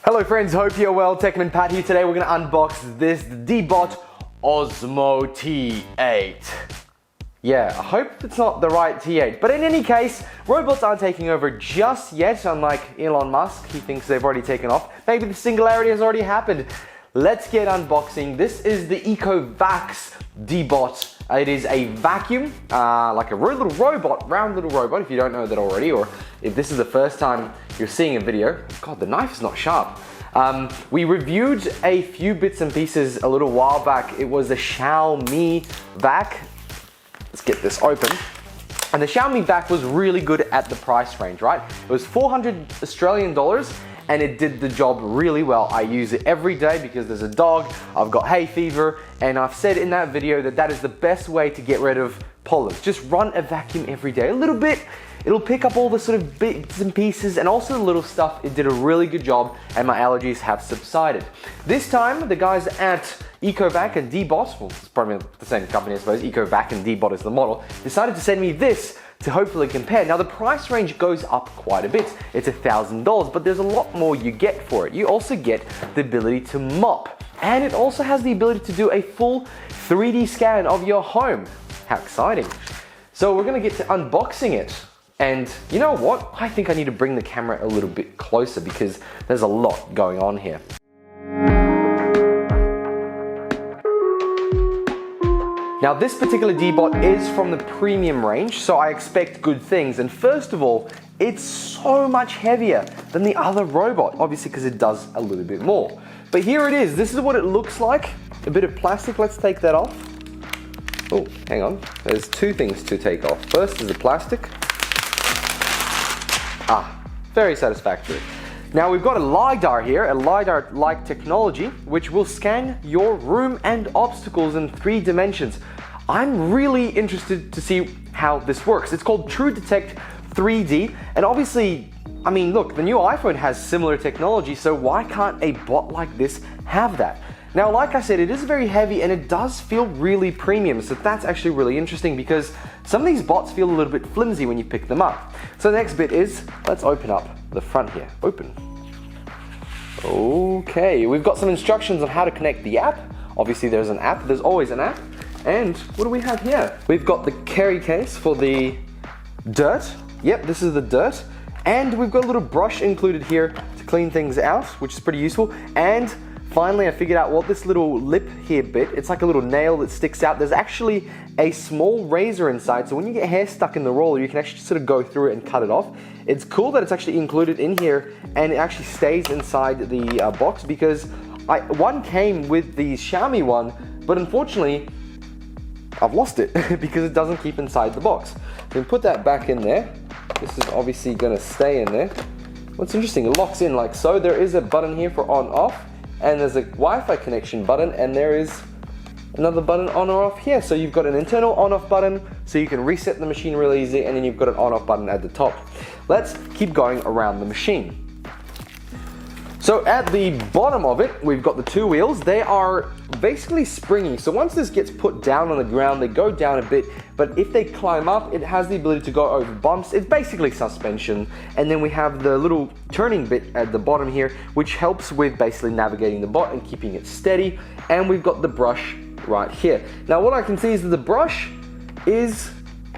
Hello friends, hope you're well. TechManPat here. Today we're going to unbox this Deebot Ozmo T-8. Yeah, I hope it's not the right T-8. But in any case, robots aren't taking over just yet, unlike Elon Musk. He thinks they've already taken off. Maybe the singularity has already happened. Let's get unboxing. This is the EcoVax Deebot. It is a vacuum, like a little robot, round little robot, if you don't know that already, or if this is the first time you're seeing a video. God, the knife is not sharp. We reviewed a few bits and pieces a little while back. It was the Xiaomi Vac. Let's get this open. And the Xiaomi Vac was really good at the price range, right? It was 400 Australian dollars. And it did the job really well. I use it every day because there's a dog, I've got hay fever, and I've said in that video that that is the best way to get rid of pollen. Just run a vacuum every day, a little bit. It'll pick up all the sort of bits and pieces and also the little stuff. It did a really good job and my allergies have subsided. This time, the guys at EcoVac and Deebot, well, it's probably the same company I suppose, EcoVac and Deebot is the model, decided to send me this to hopefully compare. Now the price range goes up quite a bit. It's $1,000, but there's a lot more you get for it. You also get the ability to mop, and it also has the ability to do a full 3D scan of your home. How exciting. So we're gonna get to unboxing it. And you know what? I think I need to bring the camera a little bit closer because there's a lot going on here. Now this particular Deebot is from the premium range, so I expect good things. And first of all, it's so much heavier than the other robot, obviously because it does a little bit more. But here it is, this is what it looks like. A bit of plastic, let's take that off. Oh, hang on, there's two things to take off. First is the plastic. Very satisfactory. Now we've got a LiDAR here, a LiDAR-like technology, which will scan your room and obstacles in 3 dimensions. I'm really interested to see how this works. It's called True Detect 3D, and obviously, I mean, look, the new iPhone has similar technology, so why can't a bot like this have that? Now, like I said, it is very heavy and it does feel really premium, so that's actually really interesting because some of these bots feel a little bit flimsy when you pick them up. So the next bit is, let's open up the front here. Open. Okay, we've got some instructions on how to connect the app. Obviously there's an app, there's always an app. And what do we have here? We've got the carry case for the dirt. Yep, this is the dirt. And we've got a little brush included here to clean things out, which is pretty useful. And finally, I figured out what this little lip here bit, it's like a little nail that sticks out. There's actually a small razor inside, so when you get hair stuck in the roller, you can actually sort of go through it and cut it off. It's cool that it's actually included in here and it actually stays inside the box because one came with the Xiaomi one, but unfortunately, I've lost it because it doesn't keep inside the box. So we put that back in there. This is obviously gonna stay in there. What's interesting, it locks in like so. There is a button here for on off, and there's a Wi-Fi connection button, and there is another button on or off here. So you've got an internal on-off button, so you can reset the machine really easy, and then you've got an on-off button at the top. Let's keep going around the machine. So at the bottom of it, we've got the 2 wheels. They are basically springy. So once this gets put down on the ground, they go down a bit, but if they climb up, it has the ability to go over bumps. It's basically suspension. And then we have the little turning bit at the bottom here, which helps with basically navigating the bot and keeping it steady. And we've got the brush right here. Now what I can see is that the brush is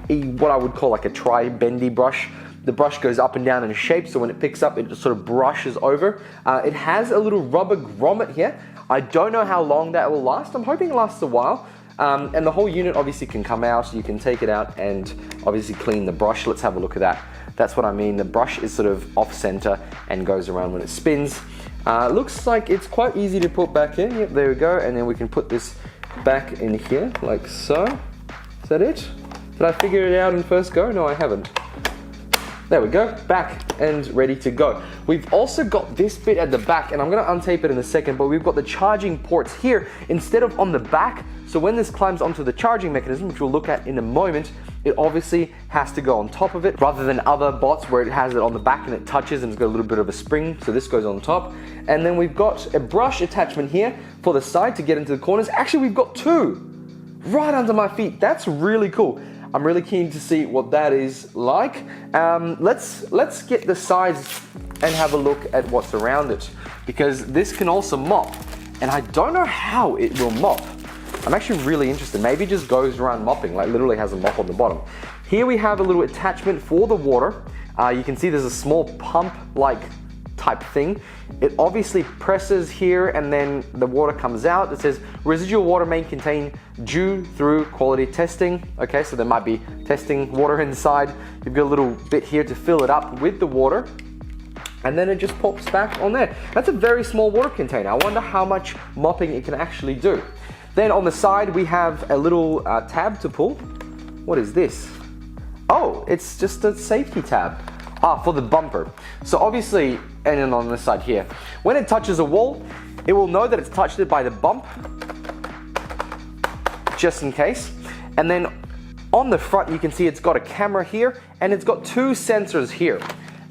what I would call like a tri-bendy brush. The brush goes up and down in shape, so when it picks up, it just sort of brushes over. It has a little rubber grommet here. I don't know how long that will last. I'm hoping it lasts a while. And the whole unit obviously can come out. You can take it out and obviously clean the brush. Let's have a look at that. That's what I mean. The brush is sort of off center and goes around when it spins. Looks like it's quite easy to put back in. Yep, there we go. And then we can put this back in here like so. Is that it? Did I figure it out in first go? No, I haven't. There we go, back and ready to go. We've also got this bit at the back, and I'm gonna untape it in a second, but we've got the charging ports here instead of on the back. So when this climbs onto the charging mechanism, which we'll look at in a moment, it obviously has to go on top of it rather than other bots where it has it on the back and it touches and it's got a little bit of a spring. So this goes on top. And then we've got a brush attachment here for the side to get into the corners. Actually, we've got 2 right under my feet. That's really cool. I'm really keen to see what that is like. Let's get the sides and have a look at what's around it, because this can also mop, and I don't know how it will mop. I'm actually really interested. Maybe it just goes around mopping, like literally has a mop on the bottom. Here we have a little attachment for the water. You can see there's a small pump-like type thing. It obviously presses here and then the water comes out. It says residual water may contain due through quality testing. Okay, so there might be testing water inside. You've got a little bit here to fill it up with the water, and then it just pops back on there. That's a very small water container. I wonder how much mopping it can actually do. Then on the side we have a little tab to pull. What is this? Oh, it's just a safety tab. For the bumper. So obviously, and then on this side here, when it touches a wall, it will know that it's touched it by the bump, just in case. And then on the front, you can see it's got a camera here, and it's got 2 sensors here.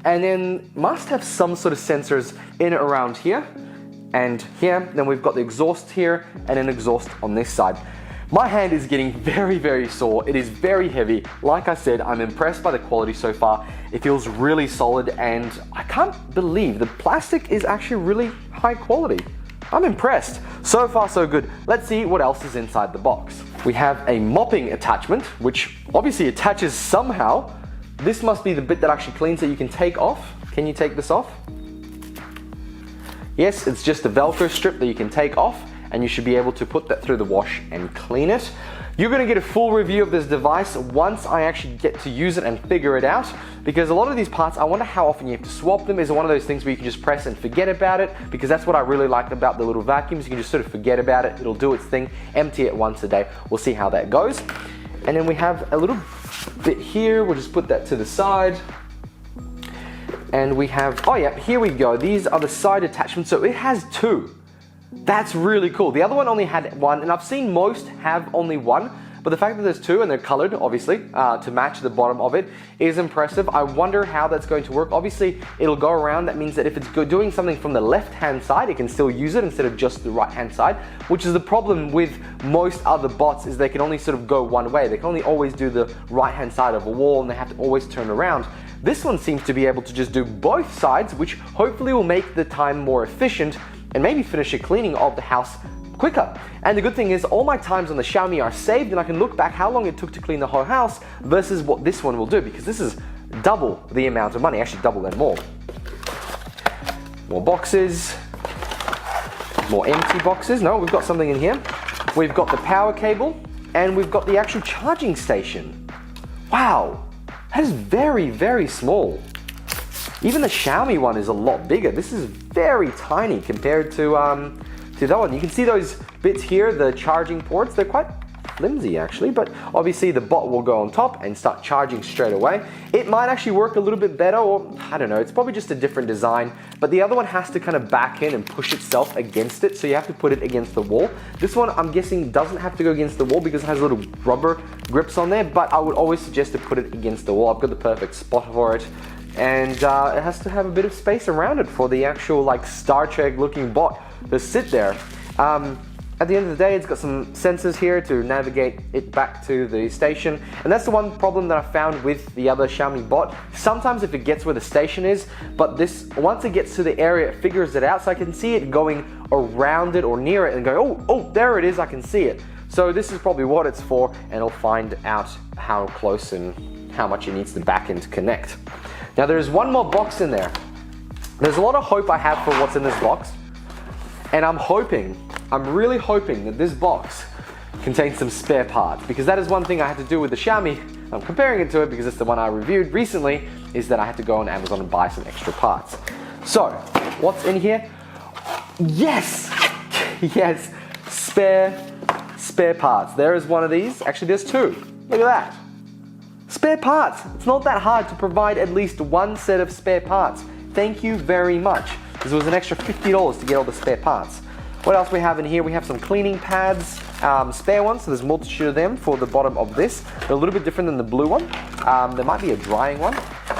And then must have some sort of sensors in around here and here. Then we've got the exhaust here and an exhaust on this side. My hand is getting very, very sore. It is very heavy. Like I said, I'm impressed by the quality so far. It feels really solid, and I can't believe the plastic is actually really high quality. I'm impressed. So far, so good. Let's see what else is inside the box. We have a mopping attachment, which obviously attaches somehow. This must be the bit that actually cleans it. You can take off. Can you take this off? Yes, it's just a Velcro strip that you can take off, and you should be able to put that through the wash and clean it. You're gonna get a full review of this device once I actually get to use it and figure it out, because a lot of these parts, I wonder how often you have to swap them. Is it one of those things where you can just press and forget about it? Because that's what I really like about the little vacuums. You can just sort of forget about it. It'll do its thing, empty it once a day. We'll see how that goes. And then we have a little bit here. We'll just put that to the side. And we have, oh yeah, here we go. These are the side attachments. So it has 2. That's really cool. The other one only had 1, and I've seen most have only 1, but the fact that there's 2 and they're colored, obviously, to match the bottom of it is impressive. I wonder how that's going to work. Obviously, it'll go around. That means that if it's doing something from the left-hand side, it can still use it instead of just the right-hand side, which is the problem with most other bots, is they can only sort of go one way. They can only always do the right-hand side of a wall, and they have to always turn around. This one seems to be able to just do both sides, which hopefully will make the time more efficient and maybe finish the cleaning of the house quicker. And the good thing is all my times on the Xiaomi are saved, and I can look back how long it took to clean the whole house versus what this one will do, because this is double the amount of money, actually double and more. More boxes, more empty boxes. No, we've got something in here. We've got the power cable, and we've got the actual charging station. Wow, that is very, very small. Even the Xiaomi one is a lot bigger. This is very tiny compared to that one. You can see those bits here, the charging ports, they're quite flimsy actually, but obviously the bot will go on top and start charging straight away. It might actually work a little bit better, or I don't know, it's probably just a different design, but the other one has to kind of back in and push itself against it, so you have to put it against the wall. This one, I'm guessing, doesn't have to go against the wall because it has little rubber grips on there, but I would always suggest to put it against the wall. I've got the perfect spot for it. And it has to have a bit of space around it for the actual like Star Trek looking bot to sit there. At the end of the day, it's got some sensors here to navigate it back to the station, and that's the one problem that I found with the other Xiaomi bot. Sometimes if it gets where the station is, but this, once it gets to the area, it figures it out, so I can see it going around it or near it and go, oh, there it is, I can see it. So this is probably what it's for, and it'll find out how close and how much it needs the back end to connect. Now there's one more box in there. There's a lot of hope I have for what's in this box, and I'm really hoping that this box contains some spare parts, because that is one thing I had to do with the Xiaomi. I'm comparing it to it because it's the one I reviewed recently, is that I had to go on Amazon and buy some extra parts. So, what's in here? Yes! Yes, spare parts. There is one of these. Actually, there's 2. Look at that. Spare parts. It's not that hard to provide at least one set of spare parts. Thank you very much. This was an extra $50 to get all the spare parts. What else we have in here? We have some cleaning pads, spare ones, so there's a multitude of them for the bottom of this. They're a little bit different than the blue one. There might be a drying one.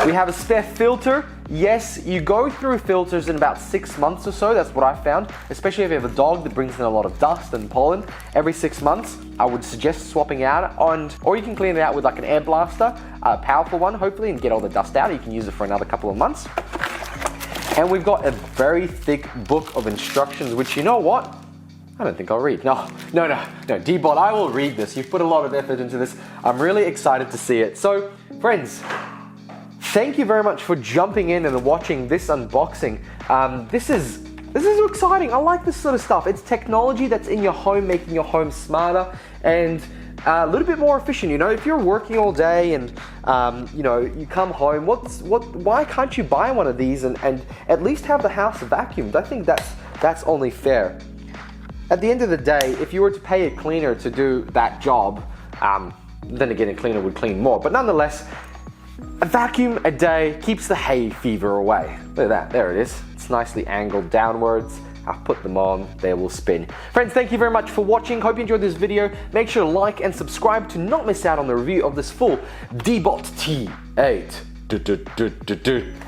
We have a spare filter. Yes, you go through filters in about 6 months or so. That's what I found. Especially if you have a dog that brings in a lot of dust and pollen. Every 6 months, I would suggest swapping out. Or you can clean it out with like an air blaster, a powerful one, hopefully, and get all the dust out. You can use it for another couple of months. And we've got a very thick book of instructions, which, you know what? I don't think I'll read. No, Deebot, I will read this. You've put a lot of effort into this. I'm really excited to see it. So, friends, thank you very much for jumping in and watching this unboxing. This is exciting. I like this sort of stuff. It's technology that's in your home, making your home smarter and a little bit more efficient. You know, if you're working all day and you know, you come home, why can't you buy one of these and at least have the house vacuumed? I think that's only fair. At the end of the day, if you were to pay a cleaner to do that job, then again, a cleaner would clean more. But nonetheless, a vacuum a day keeps the hay fever away. Look at that, there it is. It's nicely angled downwards. I'll put them on, they will spin. Friends, thank you very much for watching. Hope you enjoyed this video. Make sure to like and subscribe to not miss out on the review of this full Deebot T-8.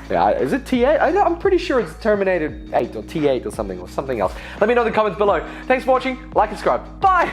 Yeah, is it T-8? I'm pretty sure it's Terminator 8 or T-8 or something else. Let me know in the comments below. Thanks for watching. Like and subscribe. Bye!